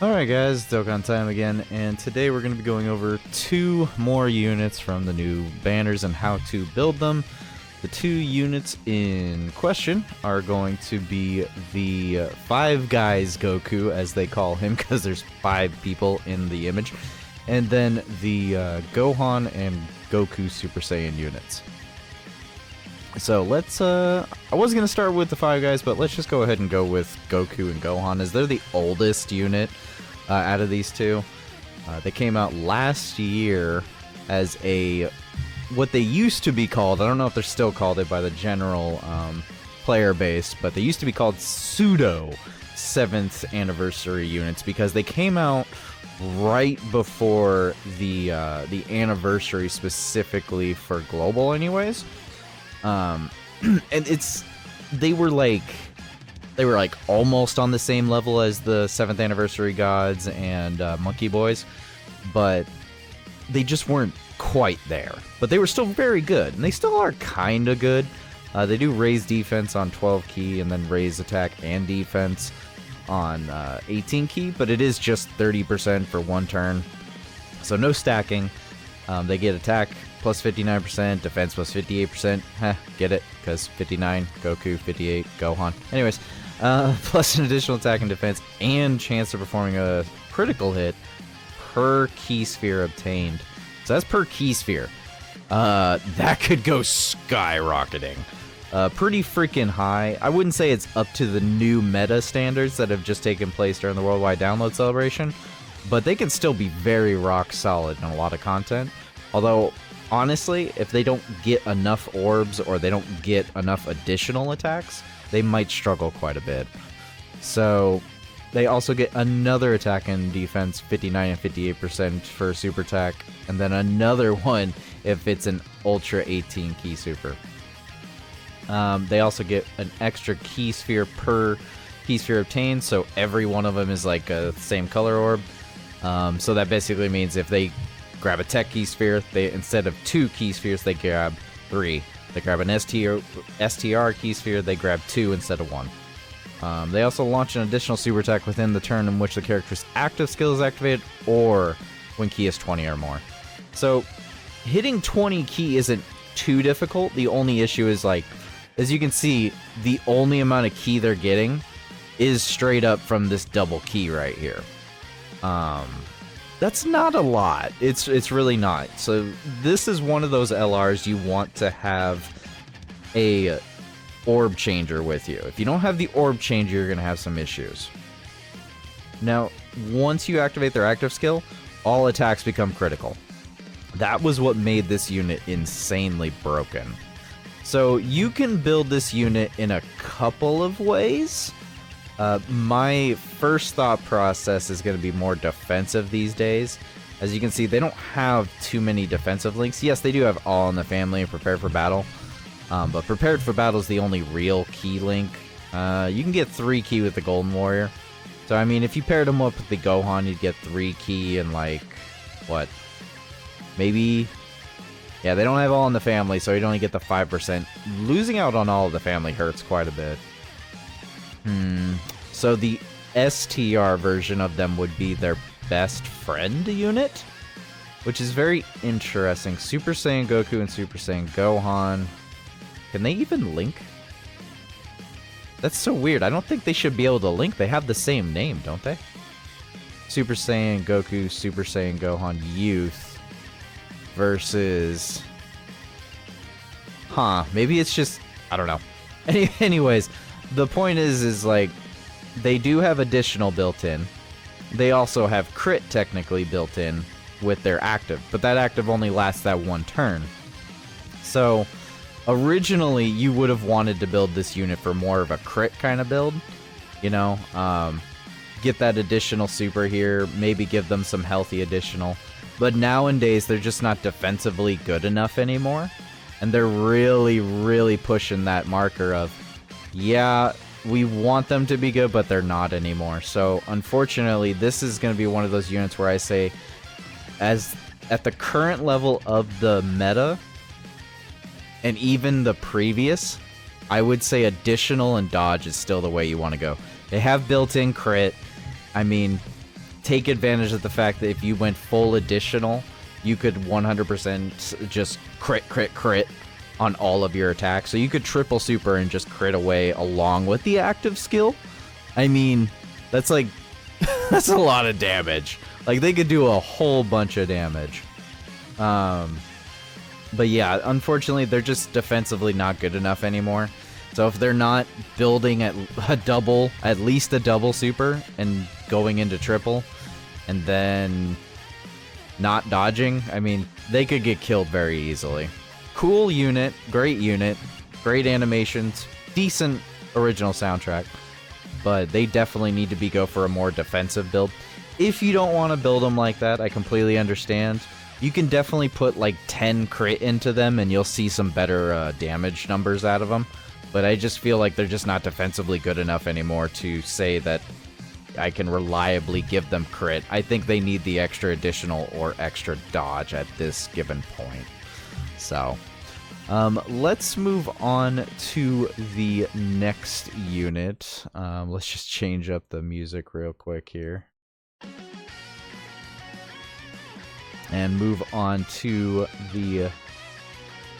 Alright guys, Dokkan time again, and today we're going to be going over 2 more units from the new banners and how to build them. The 2 units in question are going to be the Five Guys Goku, as they call him, because there's 5 people in the image, and then the Gohan and Goku Super Saiyan units. So let's, I was going to start with the Five Guys, but let's just go ahead and go with Goku and Gohan, as they're the oldest unit out of these 2. They came out last year as a, what they used to be called, I don't know if they're still called it by the general player base, but they used to be called pseudo 7th anniversary units, because they came out right before the anniversary specifically for global anyways. And they were like almost on the same level as the 7th anniversary gods and monkey boys, but they just weren't quite there. But they were still very good, and they still are kind of good. They do raise defense on 12 key and then raise attack and defense on 18 key, but it is just 30% for 1 turn, so no stacking. They get attack plus 59%, defense plus 58%. Get it? Because 59, Goku, 58, Gohan. Anyways, plus an additional attack and defense and chance of performing a critical hit per key sphere obtained. So that's per key sphere. That could go skyrocketing. Pretty freaking high. I wouldn't say it's up to the new meta standards that have just taken place during the Worldwide Download Celebration, but they can still be very rock solid in a lot of content. Although, honestly, if they don't get enough orbs or they don't get enough additional attacks, they might struggle quite a bit. So, they also get another attack and defense, 59 and 58% for super attack, and then another one if it's an Ultra 18 key super. They also get an extra key sphere per key sphere obtained, so every one of them is like a same color orb. So that basically means if they grab a TEQ key sphere, they, instead of 2 key spheres, they grab 3. They grab an STR key sphere, they grab 2 instead of 1. They also launch an additional super attack within the turn in which the character's active skill is activated, or when key is 20 or more. So hitting 20 key isn't too difficult. The only issue is, like, as you can see, the only amount of key they're getting is straight up from this double key right here. That's not a lot. It's really not. So this is one of those LRs you want to have a orb changer with you. If you don't have the orb changer, you're going to have some issues. Now, once you activate their active skill, all attacks become critical. That was what made this unit insanely broken. So you can build this unit in a couple of ways. My first thought process is going to be more defensive these days. As you can see, they don't have too many defensive links. Yes, they do have All in the Family and Prepared for Battle. But Prepared for Battle is the only real key link. You can get 3 key with the Golden Warrior. So, I mean, if you paired them up with the Gohan, you'd get 3 key and, like, what? Maybe... Yeah, they don't have All in the Family, so you'd only get the 5%. Losing out on All of the Family hurts quite a bit. So the STR version of them would be their best friend unit, which is very interesting. Super Saiyan Goku and Super Saiyan Gohan. Can they even link? That's so weird. I don't think they should be able to link. They have the same name, don't they? Super Saiyan Goku, Super Saiyan Gohan Youth versus... Maybe it's just... I don't know. Anyways, the point is like, they do have additional built-in. They also have crit technically built in with their active, but that active only lasts that 1 turn. So originally you would have wanted to build this unit for more of a crit kind of build, you know, get that additional super here, maybe give them some healthy additional, but nowadays they're just not defensively good enough anymore, and they're really pushing that marker of, yeah, we want them to be good, but they're not anymore. So, unfortunately, this is going to be one of those units where I say, as at the current level of the meta, and even the previous, I would say additional and dodge is still the way you want to go. They have built-in crit. I mean, take advantage of the fact that if you went full additional, you could 100% just crit on all of your attacks. So you could triple super and just crit away along with the active skill. I mean, that's like, that's a lot of damage. Like, they could do a whole bunch of damage. But yeah, unfortunately, they're just defensively not good enough anymore. So if they're not building at least a double super and going into triple, and then not dodging, I mean, they could get killed very easily. Cool unit, great animations, decent original soundtrack, but they definitely need to go for a more defensive build. If you don't want to build them like that, I completely understand. You can definitely put like 10 crit into them and you'll see some better damage numbers out of them. But I just feel like they're just not defensively good enough anymore to say that I can reliably give them crit. I think they need the extra additional or extra dodge at this given point. So, let's move on to the next unit. Let's just change up the music real quick here. And move on to the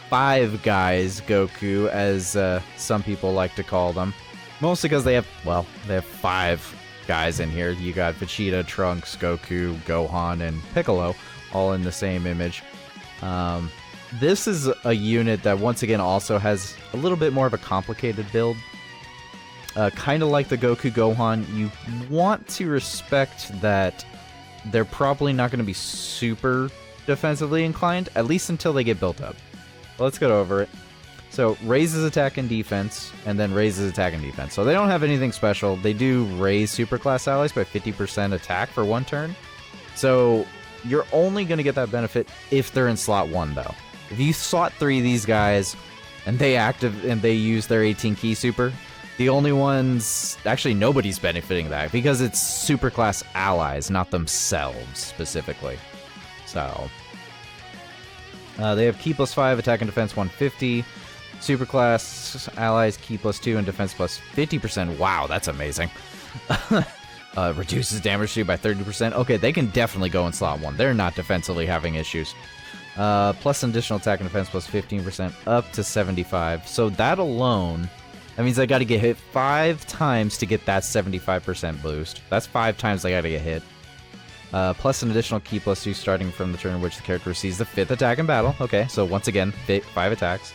Five Guys Goku, as some people like to call them. Mostly because they have 5 guys in here. You got Vegeta, Trunks, Goku, Gohan, and Piccolo, all in the same image. This is a unit that, once again, also has a little bit more of a complicated build. Kind of like the Goku Gohan, you want to respect that they're probably not going to be super defensively inclined, at least until they get built up. Let's go over it. So, raises attack and defense, and then raises attack and defense. So they don't have anything special. They do raise superclass allies by 50% attack for 1 turn. So, you're only going to get that benefit if they're in slot 1, though. If you slot 3 of these guys, and they use their 18 key super, the only ones... Actually, nobody's benefiting that, because it's superclass allies, not themselves, specifically. So... they have Ki plus 5, attack and defense 150. Superclass allies, Ki plus 2, and defense plus 50%. Wow, that's amazing. Reduces damage to by 30%. Okay, they can definitely go in slot 1. They're not defensively having issues. Plus an additional attack and defense plus 15%, up to 75. So that alone... That means I gotta get hit 5 times to get that 75% boost. That's 5 times I gotta get hit. Plus an additional Ki plus 2 starting from the turn in which the character receives the 5th attack in battle. Okay, so once again, 5 attacks.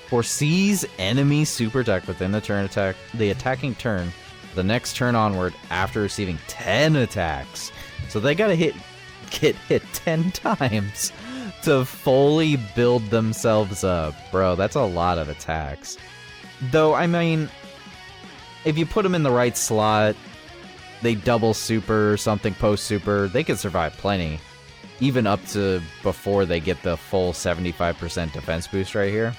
Foresees enemy super attack within the attacking turn, the next turn onward after receiving 10 attacks. So they gotta get hit 10 times to fully build themselves up. Bro, that's a lot of attacks. Though, I mean, if you put them in the right slot, they double super or something post-super, they could survive plenty. Even up to before they get the full 75% defense boost right here.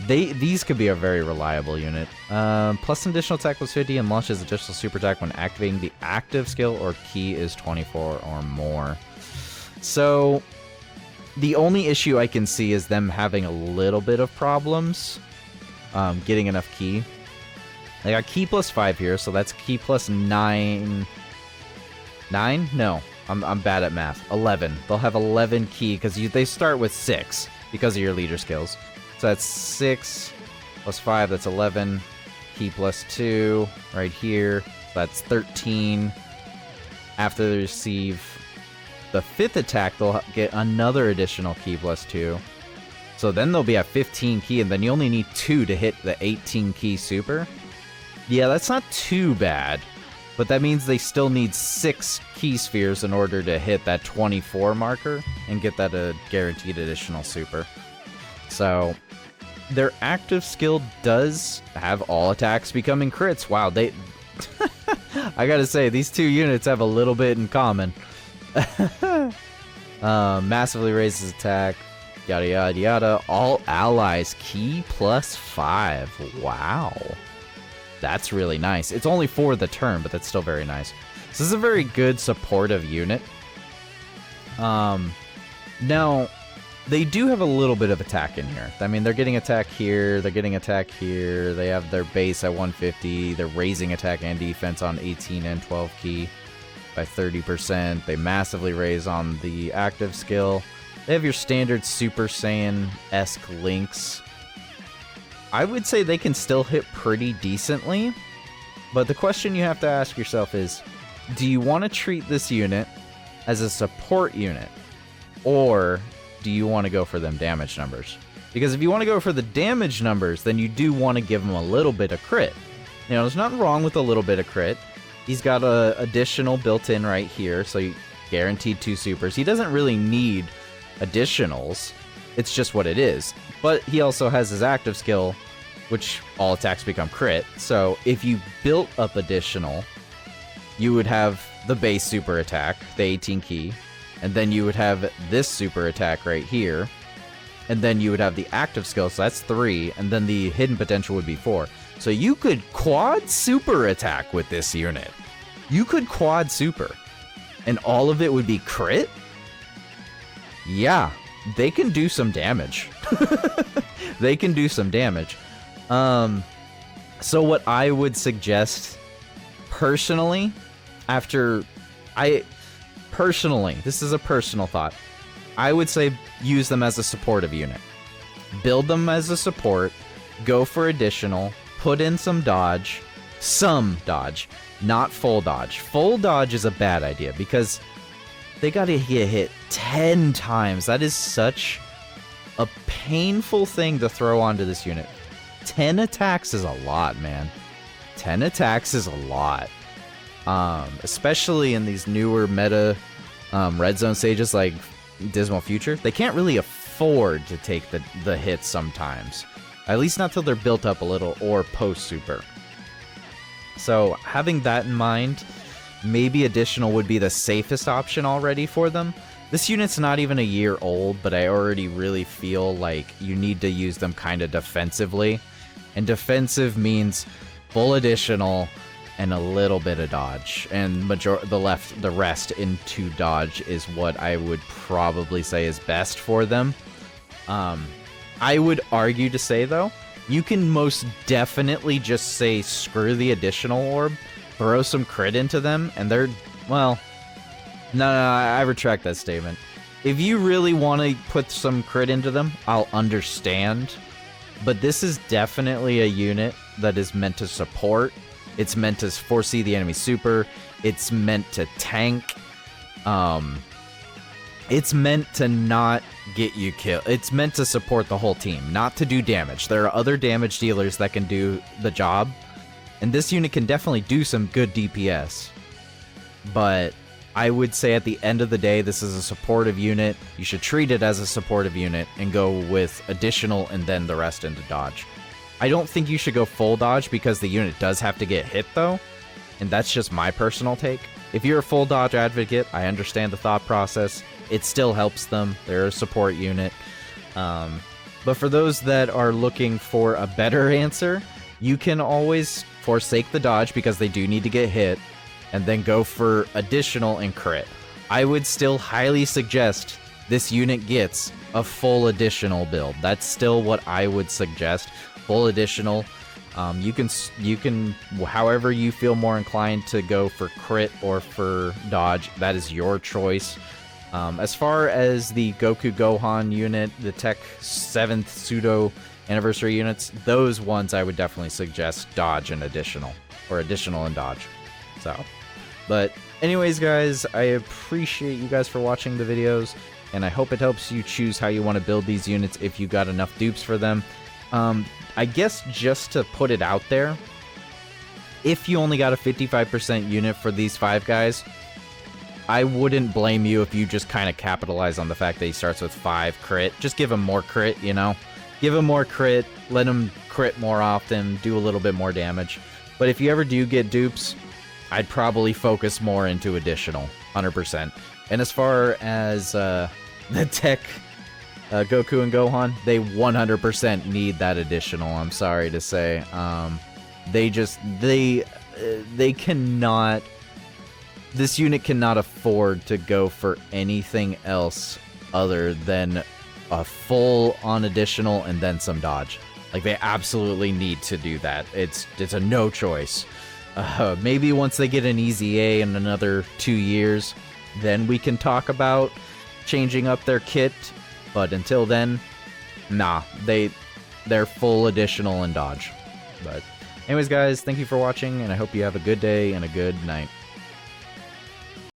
These could be a very reliable unit. Plus an additional attack plus 50 and launches additional super attack when activating the active skill or key is 24 or more. So, the only issue I can see is them having a little bit of problems getting enough key. They got Ki plus 5 here, so that's Ki plus 9. 9? No, I'm bad at math. 11. They'll have 11 Ki because they start with 6 because of your leader skills. So that's 6 plus 5, that's 11. Ki plus 2 right here, so that's 13. After they receive the 5th attack, they'll get another additional Ki plus 2. So then they'll be at 15 Ki, and then you only need 2 to hit the 18 Ki super. Yeah, that's not too bad, but that means they still need 6 Ki spheres in order to hit that 24 marker and get that a guaranteed additional super. So, their active skill does have all attacks becoming crits. Wow, they... I gotta say, these 2 units have a little bit in common. Massively raises attack, yada yada yada. All allies, Ki plus 5. Wow. That's really nice. It's only for the turn, but that's still very nice. So this is a very good supportive unit. Now, they do have a little bit of attack in here. I mean, they're getting attack here, they're getting attack here, they have their base at 150, they're raising attack and defense on 18 and 12 Ki. by 30%. They massively raise on the active skill. They have your standard Super Saiyan-esque links. I would say they can still hit pretty decently, but the question you have to ask yourself is, do you want to treat this unit as a support unit, or do you want to go for them damage numbers? Because if you want to go for the damage numbers, then you do want to give them a little bit of crit. You know, there's nothing wrong with a little bit of crit. He's got a additional built in right here, so you guaranteed 2 supers. He doesn't really need additionals. It's just what it is. But he also has his active skill, which all attacks become crit. So if you built up additional, you would have the base super attack, the 18 key, and then you would have this super attack right here, and then you would have the active skill, so that's 3, and then the hidden potential would be 4. So you could quad super attack with this unit. You could quad super, and all of it would be crit? Yeah, they can do some damage. They can do some damage. So what I would suggest, personally, this is a personal thought, I would say use them as a supportive unit. Build them as a support, go for additional, put in some dodge, not full dodge. Full dodge is a bad idea because they gotta get hit 10 times. That is such a painful thing to throw onto this unit. 10 attacks is a lot, man. 10 attacks is a lot. Especially in these newer meta red zone stages like Dismal Future. They can't really afford to take the hits sometimes. At least not till they're built up a little or post-super. So having that in mind, maybe additional would be the safest option already for them. This unit's not even a year old, but I already really feel like you need to use them kind of defensively. And defensive means full additional and a little bit of dodge. And the rest into dodge is what I would probably say is best for them. I would argue to say, though, you can most definitely just say screw the additional orb, throw some crit into them, and they're, well, no, I retract that statement. If you really want to put some crit into them, I'll understand. But this is definitely a unit that is meant to support. It's meant to foresee the enemy super. It's meant to tank. It's meant to not get you killed. It's meant to support the whole team, not to do damage. There are other damage dealers that can do the job, and this unit can definitely do some good DPS. But I would say at the end of the day, this is a supportive unit. You should treat it as a supportive unit and go with additional and then the rest into dodge. I don't think you should go full dodge because the unit does have to get hit though, and that's just my personal take. If you're a full dodge advocate, I understand the thought process. It still helps them. They're a support unit. But for those that are looking for a better answer, you can always forsake the dodge because they do need to get hit, and then go for additional and crit. I would still highly suggest this unit gets a full additional build. That's still what I would suggest. Full additional. You can, however you feel more inclined to go for crit or for dodge, that is your choice. As far as the Goku Gohan unit, the TEQ 7th pseudo anniversary units, those ones I would definitely suggest dodge and additional, or additional and dodge. So, but anyways, guys, I appreciate you guys for watching the videos, and I hope it helps you choose how you want to build these units if you got enough dupes for them. I guess just to put it out there, if you only got a 55% unit for these 5 guys, I wouldn't blame you if you just kind of capitalize on the fact that he starts with 5 crit. Just give him more crit, you know? Give him more crit, let him crit more often, do a little bit more damage. But if you ever do get dupes, I'd probably focus more into additional, 100%. And as far as the TEQ, Goku and Gohan, they 100% need that additional, I'm sorry to say. They cannot... This unit cannot afford to go for anything else other than a full-on additional and then some dodge. Like, they absolutely need to do that. It's a no choice. Maybe once they get an easy A in another 2 years, then we can talk about changing up their kit. But until then, nah, they're full additional and dodge. But anyways, guys, thank you for watching, and I hope you have a good day and a good night.